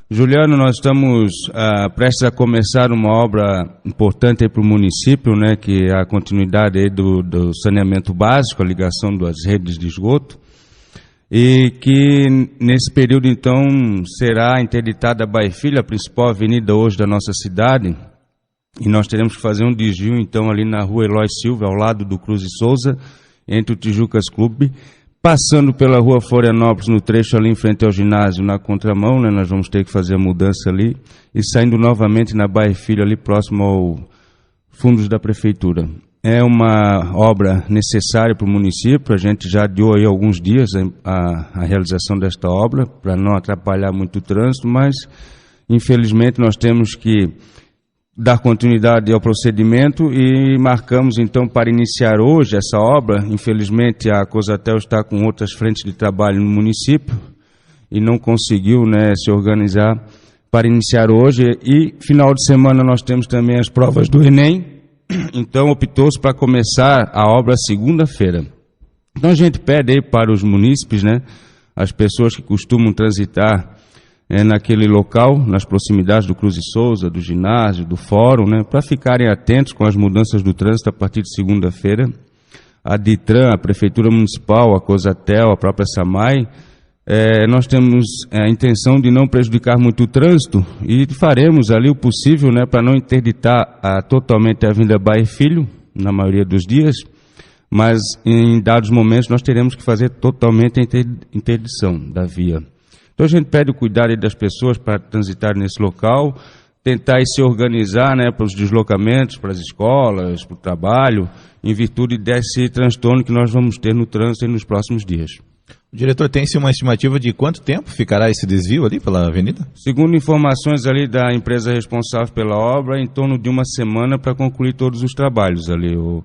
Juliano, nós estamos prestes a começar uma obra importante para o município, né, que é a continuidade aí do saneamento básico, a ligação das redes de esgoto, e que nesse período, então, será interditada a Baía Filho, a principal avenida hoje da nossa cidade, e nós teremos que fazer um desvio, então, ali na rua Eloy Silva, ao lado do Cruz e Souza, entre o Tijucas Clube, passando pela rua Florianópolis, no trecho ali em frente ao ginásio, na contramão, né, nós vamos ter que fazer a mudança ali, e saindo novamente na Baía Filho, ali próximo ao fundos da prefeitura. É uma obra necessária para o município, a gente já adiou aí alguns dias a realização desta obra, para não atrapalhar muito o trânsito, mas infelizmente nós temos que dar continuidade ao procedimento e marcamos então para iniciar hoje essa obra. Infelizmente a Cosatel está com outras frentes de trabalho no município e não conseguiu, né, se organizar para iniciar hoje, e final de semana nós temos também as provas do Enem, então optou-se para começar a obra segunda-feira. Então a gente pede aí para os munícipes, né, as pessoas que costumam transitar naquele local, nas proximidades do Cruz e Souza, do ginásio, do fórum, né, para ficarem atentos com as mudanças do trânsito a partir de segunda-feira. A DITRAN, a Prefeitura Municipal, a Cosatel, a própria SAMAI, nós temos a intenção de não prejudicar muito o trânsito e faremos ali o possível, né, para não interditar totalmente a Avenida Baía Filho, na maioria dos dias, mas em dados momentos nós teremos que fazer totalmente a interdição da via. Então a gente pede o cuidado das pessoas para transitar nesse local, tentar se organizar, né, para os deslocamentos, para as escolas, para o trabalho, em virtude desse transtorno que nós vamos ter no trânsito nos próximos dias. O diretor, tem-se uma estimativa de quanto tempo ficará esse desvio ali pela avenida? Segundo informações ali da empresa responsável pela obra, em torno de uma semana para concluir todos os trabalhos ali, o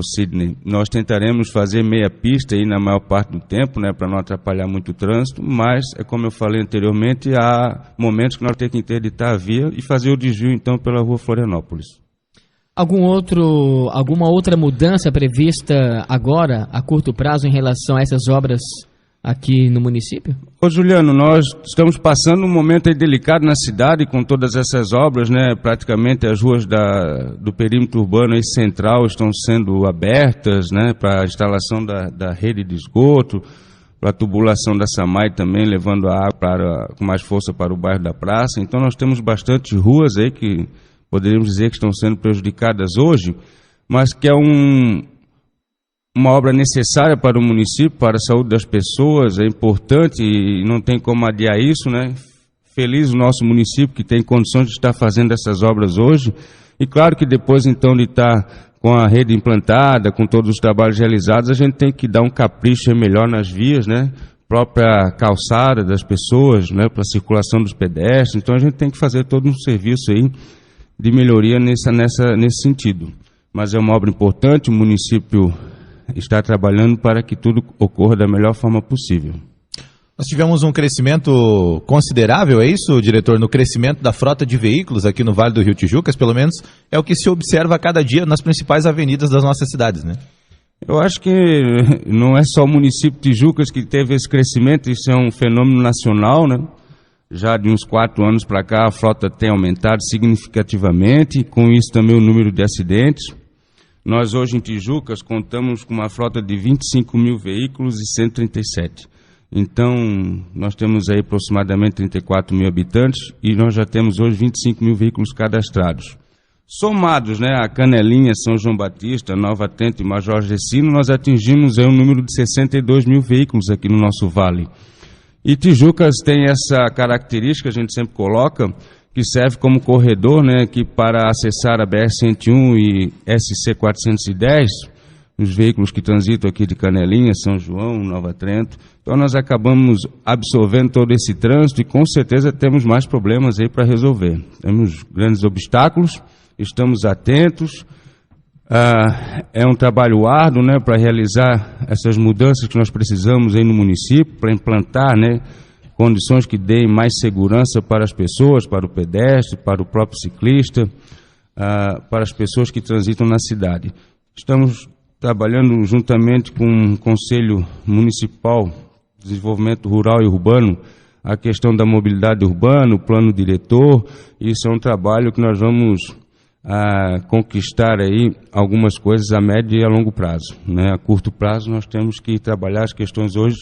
Sidney. Nós tentaremos fazer meia pista aí na maior parte do tempo, né, para não atrapalhar muito o trânsito, mas, como eu falei anteriormente, há momentos que nós temos que interditar a via e fazer o desvio, então, pela rua Florianópolis. Alguma outra mudança prevista agora, a curto prazo, em relação a essas obras aqui no município? Ô Juliano, nós estamos passando um momento aí delicado na cidade com todas essas obras, né? Praticamente as ruas do perímetro urbano aí central estão sendo abertas, né, para a instalação da rede de esgoto, para a tubulação da SAMAI também, levando a água com mais força para o bairro da Praça. Então nós temos bastante ruas aí que poderíamos dizer que estão sendo prejudicadas hoje, mas que é uma obra necessária para o município, para a saúde das pessoas, é importante e não tem como adiar isso, né? Feliz o nosso município que tem condições de estar fazendo essas obras hoje, e claro que depois então de estar com a rede implantada, com todos os trabalhos realizados, a gente tem que dar um capricho melhor nas vias, né? Própria calçada das pessoas, né? Para a circulação dos pedestres, então a gente tem que fazer todo um serviço aí de melhoria nesse sentido. Mas é uma obra importante, o município está trabalhando para que tudo ocorra da melhor forma possível. Nós tivemos um crescimento considerável, é isso, diretor, no crescimento da frota de veículos aqui no Vale do Rio Tijucas, pelo menos é o que se observa a cada dia nas principais avenidas das nossas cidades, né? Eu acho que não é só o município de Tijucas que teve esse crescimento, isso é um fenômeno nacional, né? Já de uns 4 anos para cá a frota tem aumentado significativamente, com isso também o número de acidentes. Nós hoje em Tijucas contamos com uma frota de 25 mil veículos e 137. Então, nós temos aí aproximadamente 34 mil habitantes e nós já temos hoje 25 mil veículos cadastrados. Somados, né, a Canelinha, São João Batista, Nova Atento e Major Gessino, nós atingimos aí um número de 62 mil veículos aqui no nosso vale. E Tijucas tem essa característica, a gente sempre coloca, que serve como corredor, né, que para acessar a BR-101 e SC-410, os veículos que transitam aqui de Canelinha, São João, Nova Trento. Então nós acabamos absorvendo todo esse trânsito e com certeza temos mais problemas aí para resolver. Temos grandes obstáculos, estamos atentos, é um trabalho árduo, né, para realizar essas mudanças que nós precisamos aí no município, para implantar, né, condições que deem mais segurança para as pessoas, para o pedestre, para o próprio ciclista, para as pessoas que transitam na cidade. Estamos trabalhando juntamente com o Conselho Municipal de Desenvolvimento Rural e Urbano, a questão da mobilidade urbana, o plano diretor. Isso é um trabalho que nós vamos conquistar aí algumas coisas a médio e a longo prazo, né? A curto prazo nós temos que trabalhar as questões hoje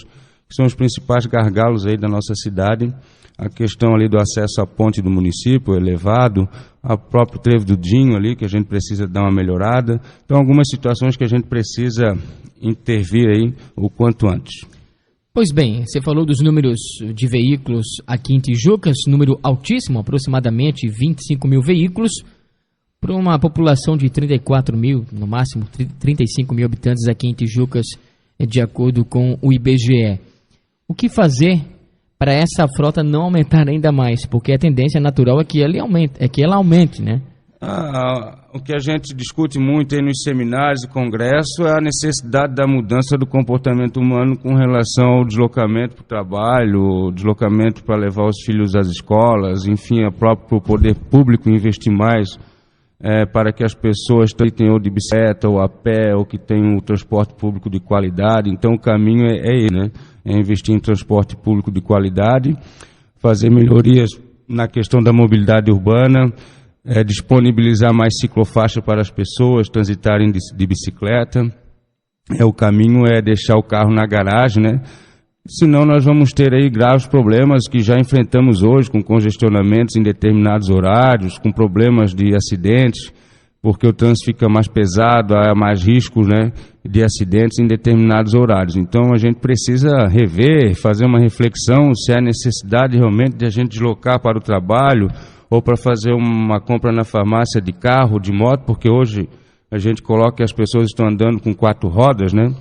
que são os principais gargalos aí da nossa cidade, a questão ali do acesso à ponte do município, elevado, ao próprio trevo do Dinho ali, que a gente precisa dar uma melhorada. Então, algumas situações que a gente precisa intervir aí o quanto antes. Pois bem, você falou dos números de veículos aqui em Tijucas, número altíssimo, aproximadamente 25 mil veículos, para uma população de 34 mil, no máximo 35 mil habitantes aqui em Tijucas, de acordo com o IBGE. O que fazer para essa frota não aumentar ainda mais? Porque a tendência natural é que ela aumente, né? O que a gente discute muito aí nos seminários e congressos é a necessidade da mudança do comportamento humano com relação ao deslocamento para o trabalho, deslocamento para levar os filhos às escolas, enfim, o próprio poder público investir mais para que as pessoas tenham ou de bicicleta ou a pé, ou que tenham o transporte público de qualidade. Então o caminho é ele, né? É investir em transporte público de qualidade, fazer melhorias na questão da mobilidade urbana, disponibilizar mais ciclofaixa para as pessoas transitarem de bicicleta. O caminho é deixar o carro na garagem, né? Senão nós vamos ter aí graves problemas que já enfrentamos hoje, com congestionamentos em determinados horários, com problemas de acidentes, porque o trânsito fica mais pesado, há mais riscos, né, de acidentes em determinados horários. Então a gente precisa rever, fazer uma reflexão se há necessidade realmente de a gente deslocar para o trabalho ou para fazer uma compra na farmácia de carro, de moto, porque hoje a gente coloca que as pessoas estão andando com 4 rodas, né?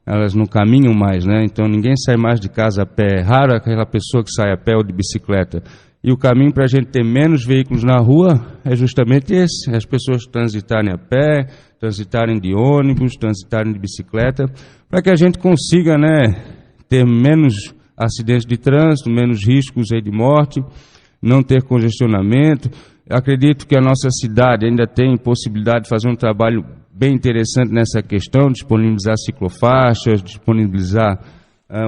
Elas não caminham mais, né? Então ninguém sai mais de casa a pé. É raro aquela pessoa que sai a pé ou de bicicleta. E o caminho para a gente ter menos veículos na rua é justamente esse: as pessoas transitarem a pé, transitarem de ônibus, transitarem de bicicleta, para que a gente consiga, né, ter menos acidentes de trânsito, menos riscos aí de morte, não ter congestionamento. Eu acredito que a nossa cidade ainda tem possibilidade de fazer um trabalho bem interessante nessa questão, disponibilizar ciclofaixas, disponibilizar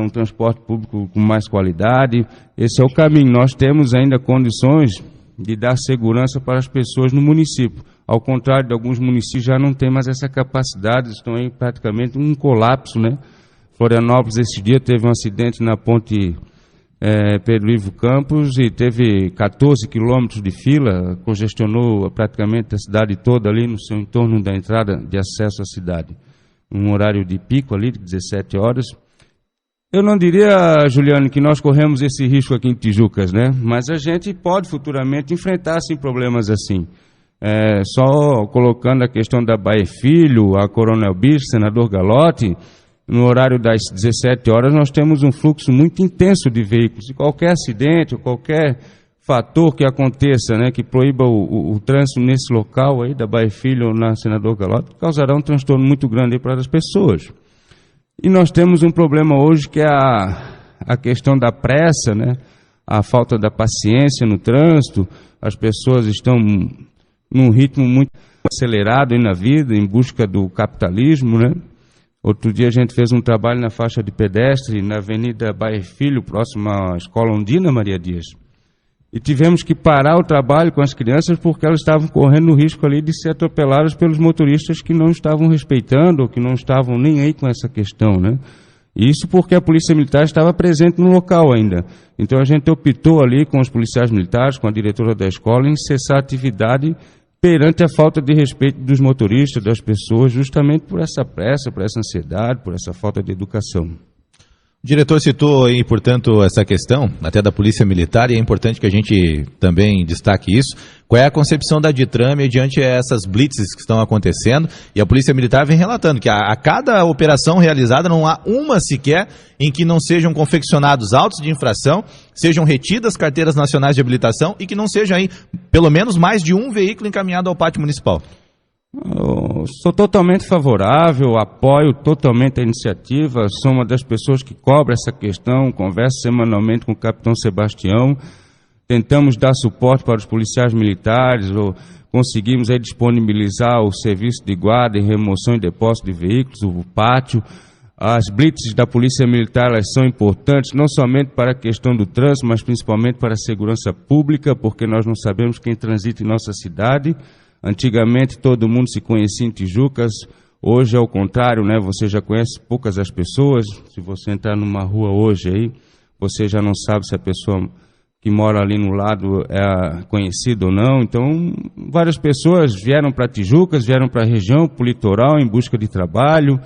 um transporte público com mais qualidade. Esse é o caminho. Nós temos ainda condições de dar segurança para as pessoas no município. Ao contrário de alguns municípios, já não tem mais essa capacidade, estão aí praticamente um colapso, né? Florianópolis, esse dia, teve um acidente na ponte Pedro Ivo Campos e teve 14 quilômetros de fila, congestionou praticamente a cidade toda ali no seu entorno da entrada de acesso à cidade. Um horário de pico ali, de 17 horas. Eu não diria, Juliano, que nós corremos esse risco aqui em Tijucas, né? Mas a gente pode futuramente enfrentar, assim, problemas assim. Só colocando a questão da Bae Filho, a Coronel Bispo, Senador Galotti, no horário das 17 horas nós temos um fluxo muito intenso de veículos. E qualquer acidente, ou qualquer fator que aconteça, né, que proíba o trânsito nesse local aí, da Bae Filho ou na Senador Galotti, causará um transtorno muito grande aí para as pessoas. E nós temos um problema hoje que é a questão da pressa, né? A falta da paciência no trânsito. As pessoas estão num ritmo muito acelerado aí na vida, em busca do capitalismo, né? Outro dia a gente fez um trabalho na faixa de pedestre, na Avenida Bae Filho, próxima à Escola Ondina Maria Dias. E tivemos que parar o trabalho com as crianças porque elas estavam correndo o risco ali de ser atropeladas pelos motoristas que não estavam respeitando ou que não estavam nem aí com essa questão, né? Isso porque a Polícia Militar estava presente no local ainda. Então a gente optou ali com os policiais militares, com a diretora da escola, em cessar a atividade perante a falta de respeito dos motoristas, das pessoas, justamente por essa pressa, por essa ansiedade, por essa falta de educação. O diretor citou aí, portanto, essa questão, até da Polícia Militar, e é importante que a gente também destaque isso. Qual é a concepção da DITRAM mediante essas blitzes que estão acontecendo? E a Polícia Militar vem relatando que a cada operação realizada não há uma sequer em que não sejam confeccionados autos de infração, sejam retidas carteiras nacionais de habilitação e que não seja aí pelo menos mais de um veículo encaminhado ao pátio municipal. Eu sou totalmente favorável, apoio totalmente a iniciativa, sou uma das pessoas que cobra essa questão, converso semanalmente com o capitão Sebastião, tentamos dar suporte para os policiais militares, ou conseguimos aí disponibilizar o serviço de guarda e remoção e depósito de veículos, o pátio. As blitzes da Polícia Militar, elas são importantes não somente para a questão do trânsito, mas principalmente para a segurança pública, porque nós não sabemos quem transita em nossa cidade. Antigamente todo mundo se conhecia em Tijucas, hoje é o contrário, né? Você já conhece poucas as pessoas. Se você entrar numa rua hoje aí, você já não sabe se a pessoa que mora ali no lado é conhecida ou não. Então, várias pessoas vieram para Tijucas, vieram para a região, para o litoral, em busca de trabalho,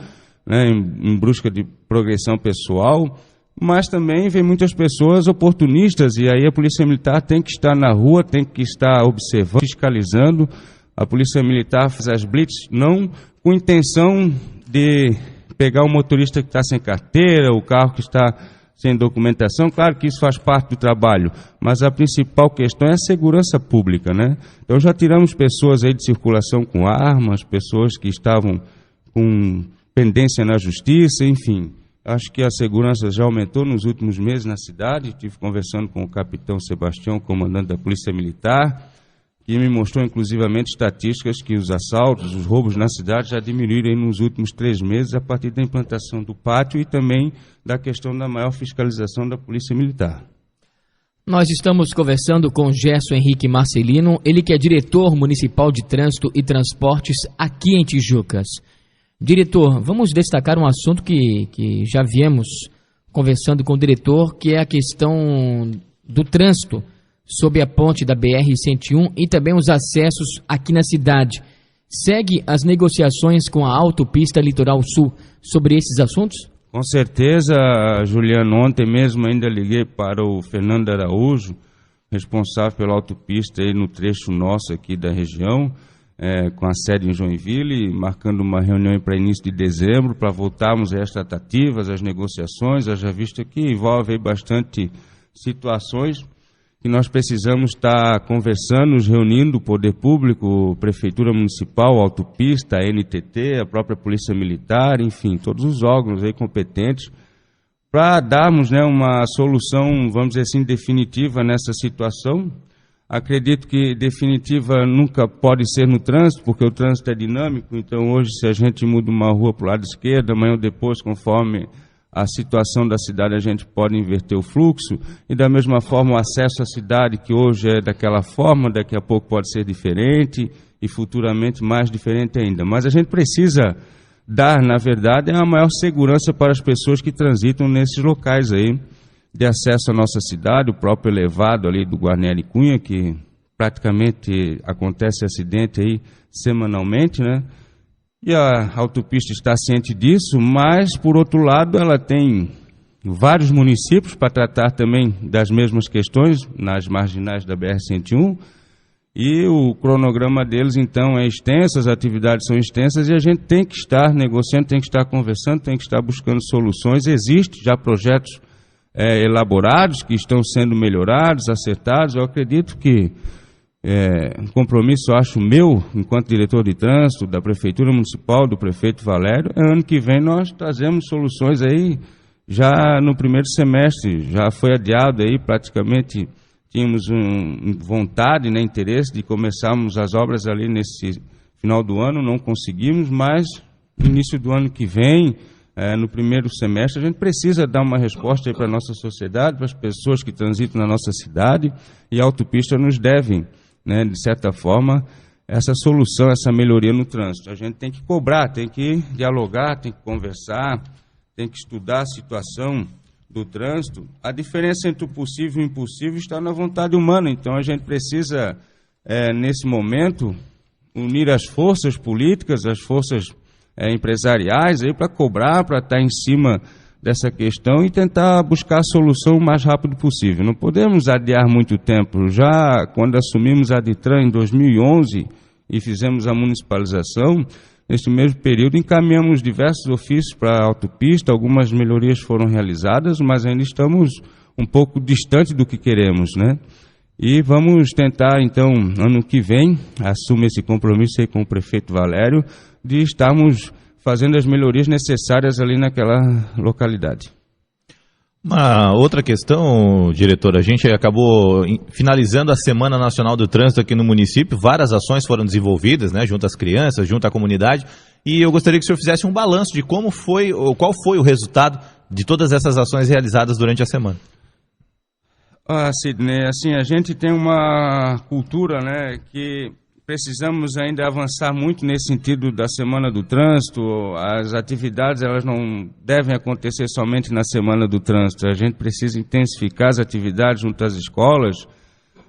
né, em busca de progressão pessoal, mas também vem muitas pessoas oportunistas, e aí a Polícia Militar tem que estar na rua, tem que estar observando, fiscalizando. A Polícia Militar faz as blitz não com intenção de pegar o motorista que está sem carteira, o carro que está sem documentação. Claro que isso faz parte do trabalho, mas a principal questão é a segurança pública, né? Então já tiramos pessoas aí de circulação com armas, pessoas que estavam com pendência na justiça, enfim. Acho que a segurança já aumentou nos últimos meses na cidade. Estive conversando com o capitão Sebastião, comandante da Polícia Militar, que me mostrou inclusivamente estatísticas que os assaltos, os roubos na cidade já diminuíram nos últimos 3 meses a partir da implantação do pátio e também da questão da maior fiscalização da Polícia Militar. Nós estamos conversando com Gerson Henrique Marcelino, ele que é diretor municipal de Trânsito e Transportes aqui em Tijucas. Diretor, vamos destacar um assunto que já viemos conversando com o diretor, que é a questão do trânsito sob a ponte da BR-101 e também os acessos aqui na cidade. Segue as negociações com a Autopista Litoral Sul sobre esses assuntos? Com certeza, Juliano. Ontem mesmo ainda liguei para o Fernando Araújo, responsável pela autopista aí no trecho nosso aqui da região, com a sede em Joinville, marcando uma reunião para início de dezembro, para voltarmos às tratativas, às negociações, haja vista que envolve bastante situações que nós precisamos estar conversando, nos reunindo, o Poder Público, Prefeitura Municipal, Autopista, a NTT, a própria Polícia Militar, enfim, todos os órgãos aí competentes, para darmos, né, uma solução, vamos dizer assim, definitiva nessa situação. Acredito que definitiva nunca pode ser no trânsito, porque o trânsito é dinâmico. Então hoje, se a gente muda uma rua para o lado esquerdo, amanhã ou depois, conforme a situação da cidade, a gente pode inverter o fluxo. E da mesma forma o acesso à cidade, que hoje é daquela forma, daqui a pouco pode ser diferente e futuramente mais diferente ainda. Mas a gente precisa dar, na verdade, a maior segurança para as pessoas que transitam nesses locais aí de acesso à nossa cidade. O próprio elevado ali do Guarneri Cunha, que praticamente acontece acidente aí semanalmente, né? E a autopista está ciente disso, mas, por outro lado, ela tem vários municípios para tratar também das mesmas questões, nas marginais da BR-101, e o cronograma deles, então, é extenso, as atividades são extensas, e a gente tem que estar negociando, tem que estar conversando, tem que estar buscando soluções. Existem já projetos elaborados, que estão sendo melhorados, acertados. Eu acredito que um compromisso, acho meu, enquanto diretor de trânsito da Prefeitura Municipal, do prefeito Valério, ano que vem nós trazemos soluções aí, já no primeiro semestre. Já foi adiado aí, praticamente tínhamos vontade, né, interesse de começarmos as obras ali nesse final do ano, não conseguimos, mas no início do ano que vem, no primeiro semestre, a gente precisa dar uma resposta para a nossa sociedade, para as pessoas que transitam na nossa cidade, e a autopista nos deve, né, de certa forma, essa solução, essa melhoria no trânsito. A gente tem que cobrar, tem que dialogar, tem que conversar, tem que estudar a situação do trânsito. A diferença entre o possível e o impossível está na vontade humana. Então a gente precisa, nesse momento, unir as forças políticas, as forças empresariais aí para cobrar, para estar em cima dessa questão e tentar buscar a solução o mais rápido possível. Não podemos adiar muito tempo. Já quando assumimos a Ditran em 2011 e fizemos a municipalização, nesse mesmo período encaminhamos diversos ofícios para a autopista, algumas melhorias foram realizadas, mas ainda estamos um pouco distante do que queremos, né? E vamos tentar, então, ano que vem, assumo esse compromisso aí com o prefeito Valério, de estarmos fazendo as melhorias necessárias ali naquela localidade. Uma outra questão, diretor, a gente acabou finalizando a Semana Nacional do Trânsito aqui no município, várias ações foram desenvolvidas, né, junto às crianças, junto à comunidade, e eu gostaria que o senhor fizesse um balanço de como foi, ou qual foi o resultado de todas essas ações realizadas durante a semana. Sidney, assim, a gente tem uma cultura, né, que precisamos ainda avançar muito nesse sentido da Semana do Trânsito. As atividades, elas não devem acontecer somente na Semana do Trânsito. A gente precisa intensificar as atividades junto às escolas,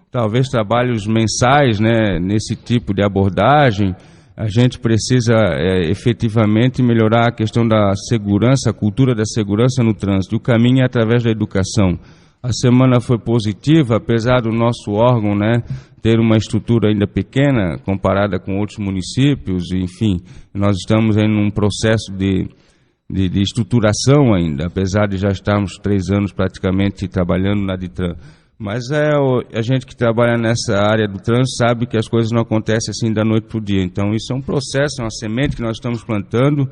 talvez trabalhos mensais, né, nesse tipo de abordagem. A gente precisa efetivamente melhorar a questão da segurança, a cultura da segurança no trânsito. O caminho é através da educação. A semana foi positiva, apesar do nosso órgão, né, ter uma estrutura ainda pequena comparada com outros municípios. Enfim, nós estamos em um processo de estruturação ainda, apesar de já estarmos 3 anos praticamente trabalhando na Ditran. Mas a gente que trabalha nessa área do trânsito sabe que as coisas não acontecem assim da noite para o dia. Então isso é um processo, é uma semente que nós estamos plantando.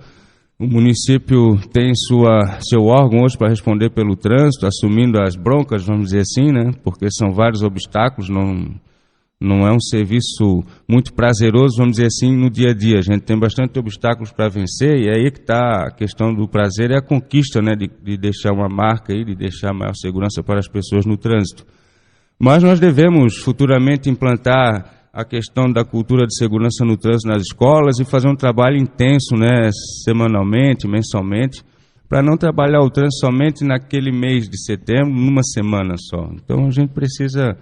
O município tem seu órgão hoje para responder pelo trânsito, assumindo as broncas, vamos dizer assim, né? Porque são vários obstáculos, não é um serviço muito prazeroso, vamos dizer assim, no dia a dia. A gente tem bastante obstáculos para vencer, e aí que está a questão do prazer, é a conquista, né? De deixar uma marca aí, de deixar maior segurança para as pessoas no trânsito. Mas nós devemos futuramente implantar a questão da cultura de segurança no trânsito nas escolas e fazer um trabalho intenso, né, semanalmente, mensalmente, para não trabalhar o trânsito somente naquele mês de setembro, numa semana só. Então a gente precisa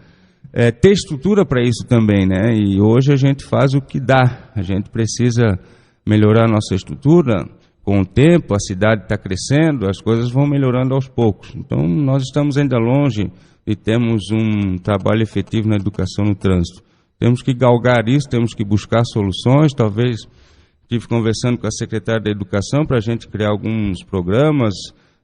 ter estrutura para isso também, né? E hoje a gente faz o que dá. A gente precisa melhorar a nossa estrutura. Com o tempo, a cidade está crescendo, as coisas vão melhorando aos poucos. Então nós estamos ainda longe de termos um trabalho efetivo na educação no trânsito. Temos que galgar isso, temos que buscar soluções. Talvez estive conversando com a secretária da Educação para a gente criar alguns programas,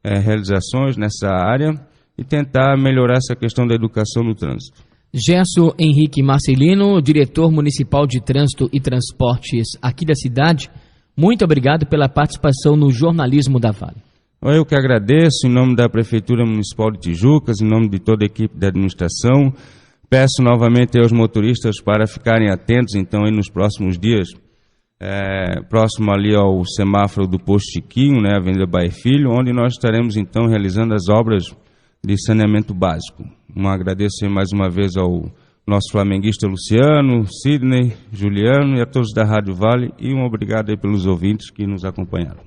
realizações nessa área e tentar melhorar essa questão da educação no trânsito. Gerson Henrique Marcelino, diretor municipal de Trânsito e Transportes aqui da cidade, muito obrigado pela participação no Jornalismo da Vale. Eu que agradeço, em nome da Prefeitura Municipal de Tijucas, em nome de toda a equipe da administração. Peço novamente aos motoristas para ficarem atentos, então, aí nos próximos dias, próximo ali ao semáforo do Posto Chiquinho, né, Avenida Baer Filho, onde nós estaremos, então, realizando as obras de saneamento básico. Agradeço mais uma vez ao nosso flamenguista Luciano, Sidney, Juliano e a todos da Rádio Vale, e um obrigado aí pelos ouvintes que nos acompanharam.